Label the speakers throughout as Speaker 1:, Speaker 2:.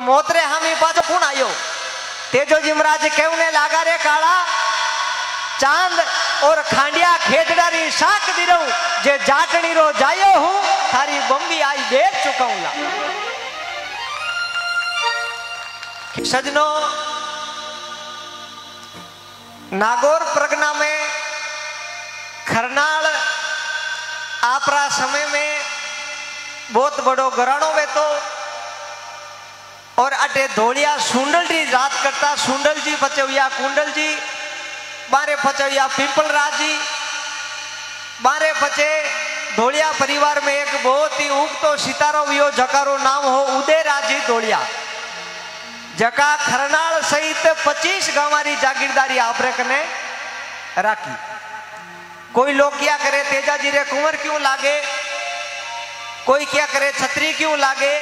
Speaker 1: मोतरे हामी पाछो कौन आयो? तेजोजी महाराज कहने लागा रे काला चांद और खांडिया खेतडारी शाक दिरो जे जाटनी रो जायो हूं थारी बम्बी आई बेच चुका हूं ला। सजनों, नागौर परगना में खरनाल आपरा समय में बहुत बड़ो घराणो बेतो और अटे धोलिया सुंडल जी रात करता। सुंडल जी पचविया कुंडल जी बारे पचविया पिंपलराज जी बारे पचे धोलिया परिवार में एक बहुत ही उगतो सितारो वियो जकारो नाम हो उदयराज जी धोलिया, जका खरनाल सहित 25 गांवारी जागीरदारी आपरे कने राखी। कोई लोग क्या करे तेजाजी रे कुंवर क्यों लागे, कोई क्या करे छतरी क्यों लागे।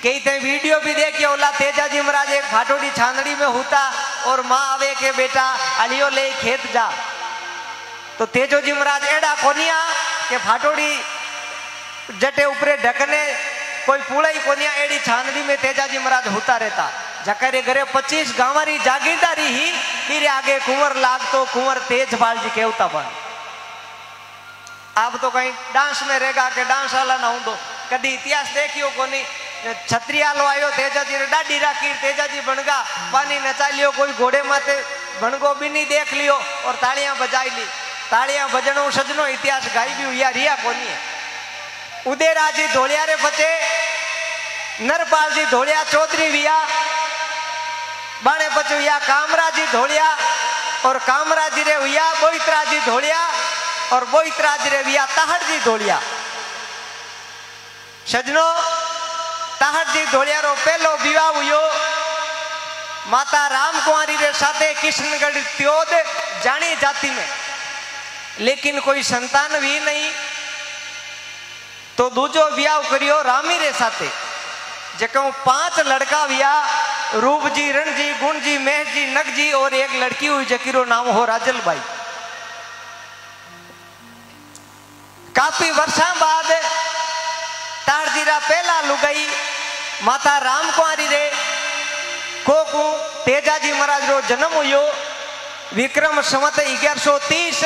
Speaker 1: कई ते वीडियो भी देखिए ओला तेजाजी महाराज एक भाटोड़ी छांदड़ी में होता और माँ आवे के बेटा अलियो ले खेत जा। तो तेजोजी महाराज एड़ा कोनिया के भाटोड़ी जटे ऊपरे ढकने कोई पूलाई कोनिया एड़ी छांदड़ी में तेजाजी महाराज होता रहता। जकरे घरे 25 गांवारी जागीरदारी ही फिर आगे कुंवर लाग तो कुंवर तेजपाल जी केवता बन। आप तो कहीं डांस में रहेगा के डांस वाला ना हूं कदी इतिहास देखियो कोनी। छत्रिया लो आयो तेजाजी ने डाडी राखी तेजाजी बनगा पानी नचा लियो, कोई घोड़े माथे बनगो भी नहीं देख लियो और तालियां बजाई ली। तालियां बजनो सजनो इतिहास गाई भी हुआ रिया कोनी है। उदयराज जी धोलिया रे बचे, नरपाल जी धोलिया चौधरी विया बाणे बचे हुआ कामराज जी धोलिया और कामराज जी रे हुआ बोईतराज जी धोलिया और बोईतराज रे विया ताहड़ जी धोलिया। सजनो, ताहड़ जी धोलिया रो पहलो विवाह हुयो माता राम कुंवारी रे साथे किशनगढ़ त्योद जानी जाति में, लेकिन कोई संतान भी नहीं। तो दूजो विवाह करियो रामी रे साथे जको 5 लड़का विया रूप जी, रण जी, गुण जी, मेह जी, नग जी और एक लड़की हुई जकीरो नाम हो राजल बाई। काफी वर्षा बाद तारजीरा पहला लुगाई माता राम कुंवारी रे कोकू तेजाजी महाराज रो जन्म हुयो विक्रम संवत 1130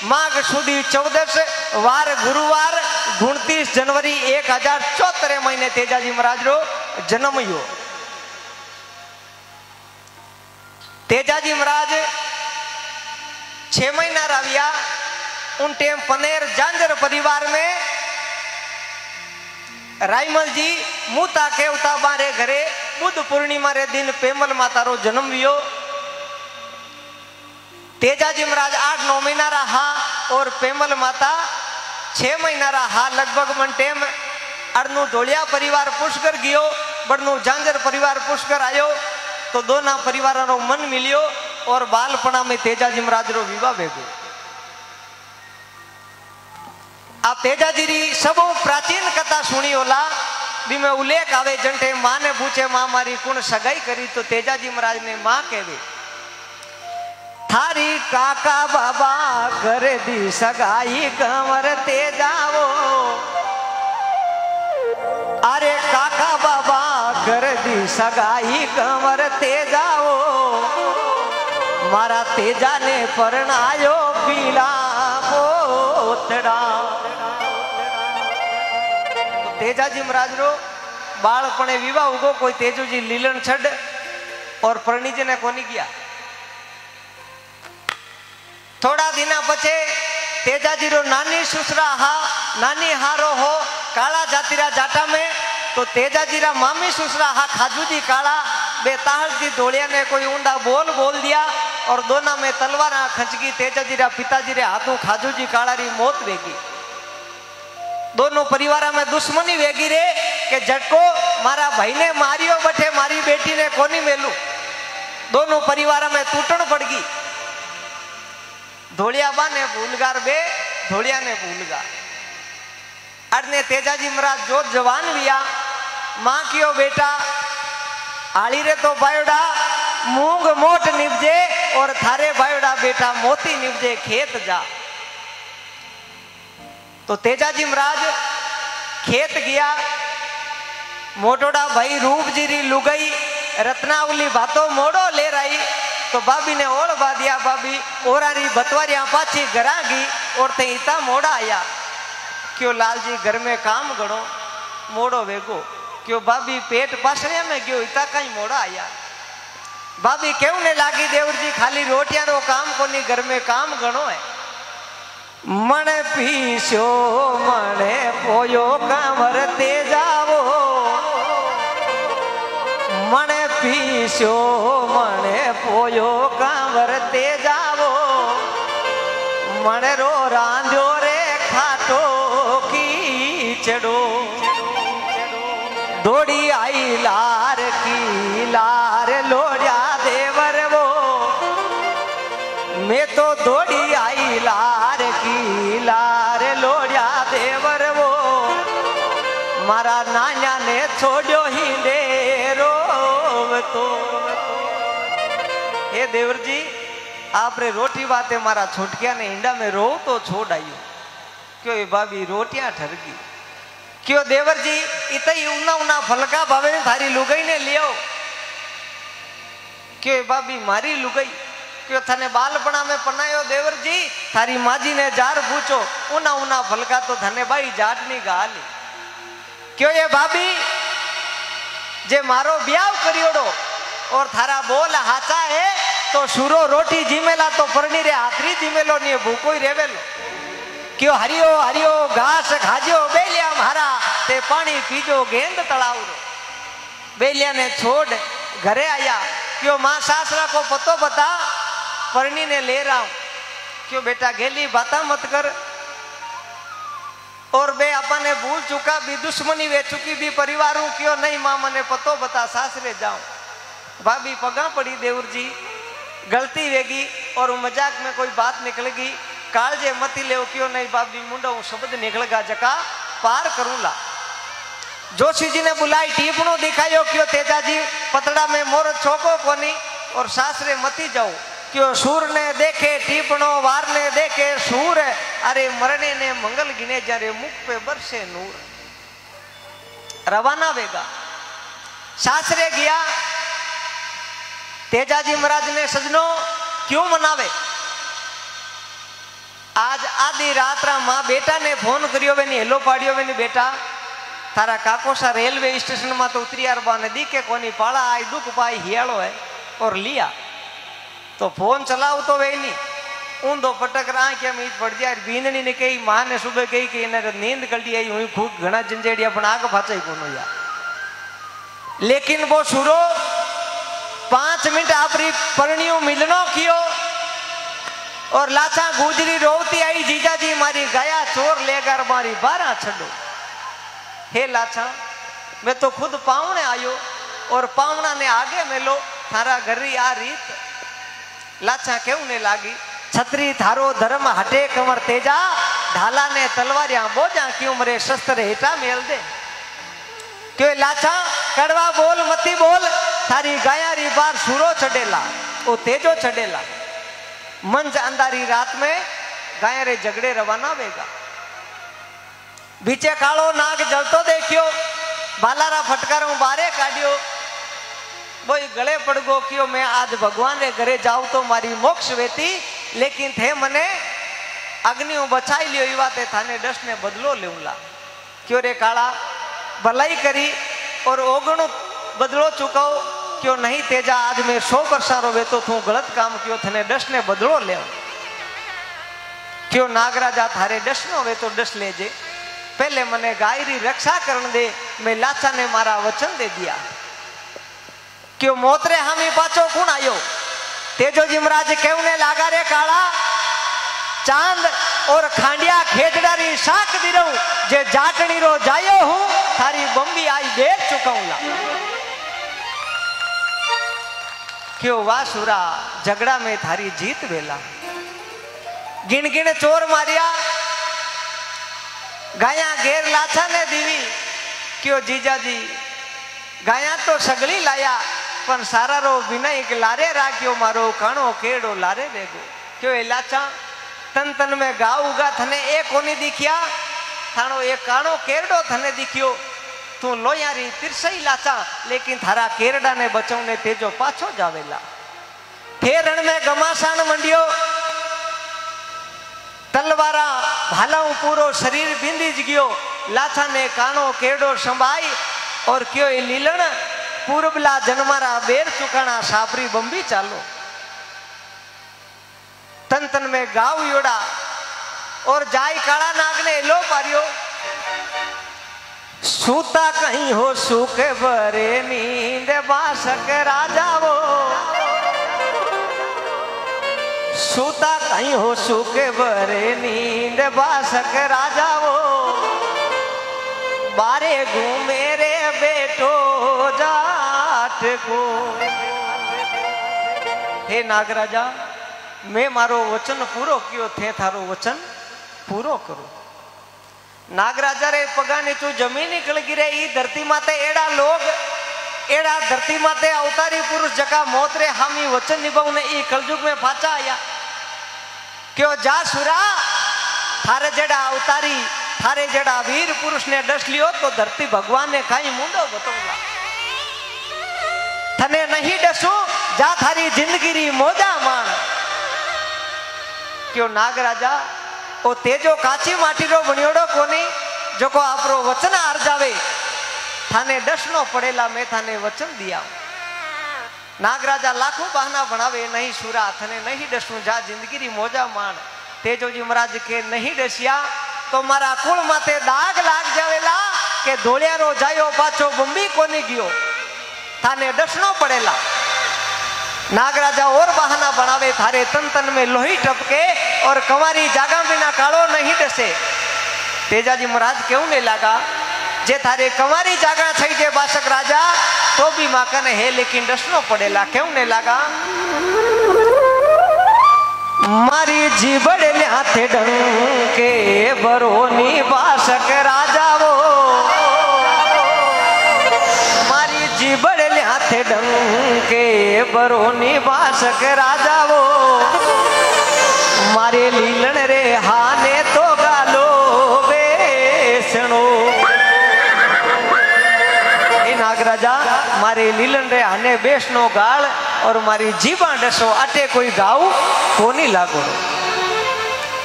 Speaker 1: माघ सुदी 14 वार गुरुवार 29 जनवरी 1074 महीने तेजाजी महाराज रो जन्म हुयो। तेजाजी महाराज 6 महीना राविया उन टेम पनेर जांजर परिवार में रायमल जी मुता केवता बारे घरे बुध पूर्णिमा रे दिन पेमल माता रो जन्म हुयो। तेजाजी महाराज 8-9 महीना रहा और पेमल माता 6 महीना रहा। लगभग मन टेम अड़नू धोलिया परिवार पुष्कर गयो, बड़नू जांजर परिवार पुष्कर आयो। तो दोना परिवार रो मन मिलियो और बालपणा में तेजाजी महाराज रो विवाह भेगो। आप तेजाजी री सब प्राचीन कथा सुनी होला भी में उल्लेख आवे जंटे मां ने पूछे मां मारी कुण सगाई करी तो तेजाजी महाराज ने मां कहवे थारी काका बाबा कर दी सगाई कंवर तेजावो। अरे काका बाबा कर दी सगाई कंवर तेजावो मारा तेजा ने परणायो पीला पोतड़ा। तेजाजी महाराज रो बाळपणे विवाह उगो कोई तेजोजी लीलन छड़ और परिणीज ने कोनी किया। थोड़ा दिना पछे तेजाजी रो नानी सुसरा हा नानी हारो हो काला जातिरा जाटा में। तो तेजाजी रा मामी सुसरा हा खाजूजी काला बे ताहड़ जी धोलिया ने कोई ऊंडा बोल दिया और दोना में तलवार खंचगी। तेजाजी रा पिताजी रे हाथों खाजूजी काला री मौत वेगी। दोनों परिवार में दुश्मनी वेगी रे के झटको मारा भाई ने मारियो बठे मारी बेटी ने कोनी मेलू। दोनों परिवार में टूटन पड़ गई। धोलिया बा ने भूलगार बे धोलिया ने भूलगार अरने तेजाजी महाराज जो जवान लिया मां कियो बेटा आली रे तो बायोडा मूंग मोट निपजे और थारे बायोडा बेटा मोती निपजे खेत जा। तो तेजाजी महाराज खेत गया मोटोड़ा भाई रूप जी री लुगाई रत्नावली बातों मोड़ो ले रही तो भाभी ने ओढ़ बा दिया। भाभी ओरारी बतवारिया पाछी गरागी और ते इता मोड़ा आया। क्यों लाल जी घर में काम गणो मोड़ो वेगो। क्यों भाभी पेट पासरिया में गयो इता कहीं मोड़ा आया। भाभी क्यों ने लागी देवर जी खाली रोटियां रो काम कोनी घर में काम गणो है। मन पीछो मने पोयो कांवर ते जावो। मन पीछो मने पोयो कांवर ते जावो। मन रो रांध्यो रे खाटो कीचड़ो। दौड़ी आई लार की लार लोड़िया देवर वो। मैं तो दौड़ी आई लार की लार लोड़िया देवर वो। मारा नान्या ने छोड़ो ही डेरो तो। हे देवर जी आप रे रोटी बाते मारा छोटकिया ने इंडा में रो तो छोड़ आयो। क्यों ये भाभी रोटियां ठरगी। क्यों देवर जी इतई उना उना फलका भावे ने थारी लुगाई ने लियो। क्यों भाभी मारी लुगाई। क्यों थने बालपणा में पनायो देवर जी थारी माजी ने जार पूछो उना उना फलका तो थने भाई जाटनी गाली। क्यों ये भाभी जे मारो ब्याह करियोड़ो और थारा बोल हाचा है तो शुरो रोटी जिमेला तो परनी रे आखरी जिमेलो नहीं भूखो ही रेवेलो। क्यों हरियो हरियो घास खाजो बेलिया मारा ते पानी पीजो गेंद तड़ाव रो। बेलिया ने छोड़ घरे आया। क्यों माँ सासरा को पतो बता परनी ने ले रहा हूं। क्यों बेटा गेली बाता मत कर और बे अपने भूल चुका भी दुश्मनी वे चुकी भी परिवार हूं। क्यों नहीं माँ मने पतो बता सासरे जाऊं। भाभी पगा पड़ी देवर जी गलती वेगी और मजाक में कोई बात निकलेगी कालजे मती ले। क्यों नहीं भाभी मुंडो शब्द निकलेगा जका पार करूंला। जोशी जी ने बुलाई टीपणो दिखायो। क्यों तेजा जी पतड़ा में मोर छोको कोनी और सासरे मती जाओ। क्यों सूर ने देखे टीपणो वार ने देखे सूर। अरे मरने ने मंगल गिने जारे मुख पे बरसे नूर। रवाना वेगा सासरे गया। तेजाजी महाराज ने सजनो क्यों मनावे। आज आधी रात रा माँ बेटा ने फोन करियो वेनी हेलो पाड़ियो वेनी बेटा थारा काकोसा रेलवे स्टेशन में तो उतरी यार बाने दी के कोनी पाला आई दुख पाई हियालो है और लिया तो फोन चलाओ तो वे नहीं ऊंधो पटक रहा क्या मीत पड़ जाए। बींदनी ने कही माँ ने सुबह कही कि इन्हें नींद कल्टी आई हुई खूब घना झंझेड़िया पण आग फाचा को यार। लेकिन वो शुरू 5 मिनट आपरी परणियों मिलनो कियो और लाचा गुजरी रोवती आई जीजा जी मारी गया चोर लेकर मारी 12 छड़ो। हे लाचा मैं तो खुद पावने आयो और पावना ने आगे मेलो थारा घरी आ रीत। लाचा क्यों ने लागी छतरी थारो धर्म हटे कमर तेजा ढाला ने तलवारियां बोझा क्यों मरे शस्त्र हेटा मेल दे। क्यों लाचा कड़वा बोल मती बोल थारी गायारी बार सूरो चढ़ेला ओ तेजो चढ़ेला। मंज अंधारी रात में गाया रे झगड़े रवाना वेगा। बीचे कालो नाग जलतो देखियो बालारा फटकारों बारे काढ़ियो। वो गले पड़ गो क्यों मैं आज भगवान रे घरे जाऊं तो मारी मोक्ष वेती लेकिन थे मने अग्नियों बचाई लियो युवा ते थाने डस ने बदलो लेऊला। क्यों रे काला भलाई करी और ओगणु बदलो चुकाओ। क्यों नहीं तेजा आज मैं 100 वर्षारो वे तो तू गलत काम क्यों थने डस ने बदलो ले। क्यों नागराजा थारे डस नो वे तो डस ले जे पहले मने गायरी रक्षा करन दे। मैं लाचा ने मारा वचन दे दिया। क्यों मोतरे हामी पाचो कौन आयो। तेजो जी महाराज कहने लागा रे काला चांद और खांडिया खेजड़ारी साक दी रहूं जे जाटनी रो जायो हूं थारी बम्बी आई बेच चुकाऊंगा। क्यों वासुरा झगड़ा में थारी जीत वेला। गिन गिन चोर मारिया गाया घेर लाछा ने दीवी। क्यों जीजा जी गाया तो सगली लाया पण सारा रो बिना एक लारे राख्यो मारो काणो केड़ो लारे देगो। क्यों ए लाछा तन तन में गाव उगा थने एक कोनी दिखिया थानो एक काणो केरडो थने दिखियो तू लोयारी तिरसई लाचा लेकिन थारा केरड़ा ने बचावने तेजो पाछो जावेला। फिर रण में घमासान मंडियो तलवारा भालाऊ पूरो शरीर बिंदीज गयो। लाछा ने कानो केड़ो संभाई और क्यों लीलण पूर्वला जन्मारा बेर चुकाना सापरी बंबी चालो। तन तन में गाव योड़ा और जाई काला नाग ने लो पारियो। सूता कहीं हो सुख भरे नींद बासक राजा वो। सूता कहीं हो सुख भरे नींद बासक राजा वो। बारे घूमे रे बेटो जाट को। हे नागराजा मैं मारो वचन पूरो कियो थे थारो वचन पूरो करो। नागराजा रे पगाने तू जमीन निकल गिरे ई धरती माते एड़ा लोग एड़ा धरती माते अवतारी पुरुष जका मौत रे हामी वचन निभावने ई कलयुग में फाचा आया। क्यों जा सुरा थारे जेड़ा अवतारी थारे जेड़ा वीर पुरुष ने डस लियो तो धरती भगवान ने कहीं मुंडो बतौला। थने नहीं डसू जा थारी जिंदगी री मोजा मान। क्यों नागराजा ओ तेजो काची माटी रो बनियोड़ो कोनी जो को आपरो वचन हार जावे थाने डसनो पड़ेला। मैं थाने वचन दिया। नागराजा लाखों बहाना बनावे नहीं सुरा थने नहीं डसू जा जिंदगी री मोजा मान। तेजो जी महाराज के नहीं डसिया तो मारा कुल माथे दाग लाग जावेला के धोलियारो जायो पाछो बंबी कोनी गयो थाने डसनो पड़ेला। नागराजा और बहाना बनावे थारे तन तन में लोही टपके और कंवारी जागा बिना कालो नहीं डसे। तेजाजी महाराज क्यों नहीं लगा जे थारे कंवारी जागा थई जे बासक राजा तो भी माकन है लेकिन डसनो पड़ेला। क्यों नहीं लगा मारी जीबड़े हाथे डंके बरोनी बासक राजा वो। मारी जीबड़े हाथे डंके बरोनी बासक राजा वो। मारे लीलन रे हाने तो गालो बेसनो। नागराजा मारे लीलन रे हाने बेसनो गाल और मारी जीवा डसो अटे कोई गाव कोनी लागो।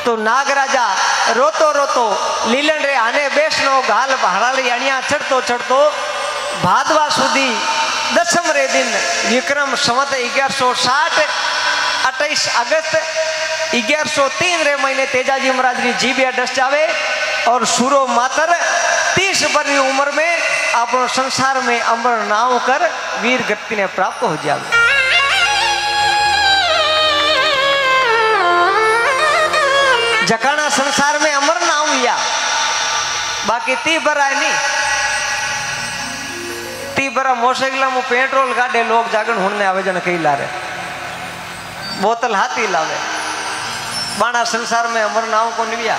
Speaker 1: तो नागराजा रोतो रोतो लीलन रे आने बेसनो गाल भाड़ाली अणिया चढ़तो चढ़तो भादवा सुधी दसम रे दिन विक्रम संवत 1160 28 अगस्त 1103 रे महीने तेजाजी महाराज की जीबिया डस जावे और सूरो मातर 30 वर्ष की उम्र में अपनो संसार में अमर नाव कर वीर गति ने प्राप्त हो जावे। जकाना संसार में अमर ना हुआ बाकी ती बरा नहीं। ती बरा मोटरसाइकिल में पेट्रोल गाड़े लोग जागन हुड़ने आवे जन कई लारे बोतल हाथी लावे बाणा संसार में अमर नाव को निविया।